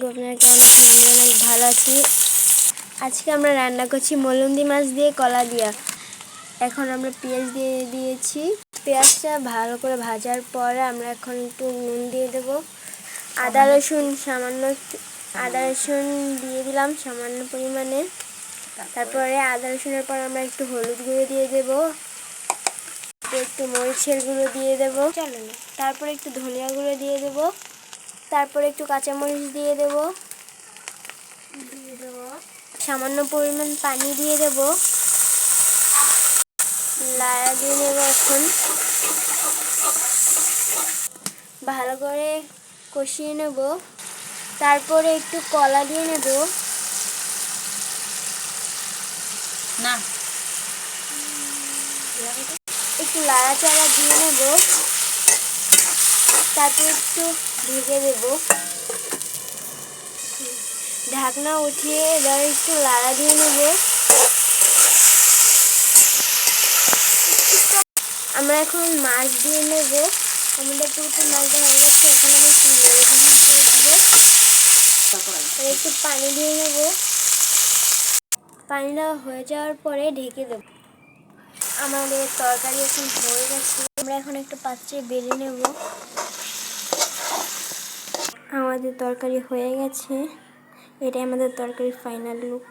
আপনারা কেমন আছেন? আমরা অনেক ভালো আছি। আজকে আমরা রান্না করছি মলুন্দি মাছ দিয়ে কলা দিয়া। এখন আমরা পেঁয়াজ দিয়ে দিয়েছি। পেঁয়াজটা ভালো করে ভাজার পরে আমরা এখন একটু নুন দিয়ে দেব। আদা রসুন দিয়ে দিলাম সামান্য পরিমাণে। তারপরে আদা রসুনের পর আমরা একটু হলুদ গুঁড়ো দিয়ে দেব, একটু মরিচের গুঁড়ো দিয়ে দেব, তারপরে একটু ধনিয়া গুঁড়ো দিয়ে দেব, তারপরে একটু কাঁচামরিচ দিয়ে দেব, সামান্য পরিমাণ পানি দিয়ে দেব, লাড়া দিয়ে নেব। এখন ভালো করে কষিয়ে নেব। তারপরে একটু কলা দিয়ে নেব, একটু লাড়াচাড়া দিয়ে নেব, তারপরে একটু ঢেকে দেব। ঢাকনা উঠিয়ে এবার একটু লাড়া দিয়ে নেব। আমরা এখন মাছ দিয়ে নেব। আমাদের পুরো মাছ দেওয়া হয়ে গেছে। একটু পানি দিয়ে নেব। পানিটা হয়ে যাওয়ার পরে ঢেকে দেব। আমাদের তরকারি এখন হয়ে গেছে। আমরা এখন একটু পাত্রে বেলে নেব। আমাদের তরকারি হয়ে গেছে। এটাই আমাদের তরকারির ফাইনাল লুক।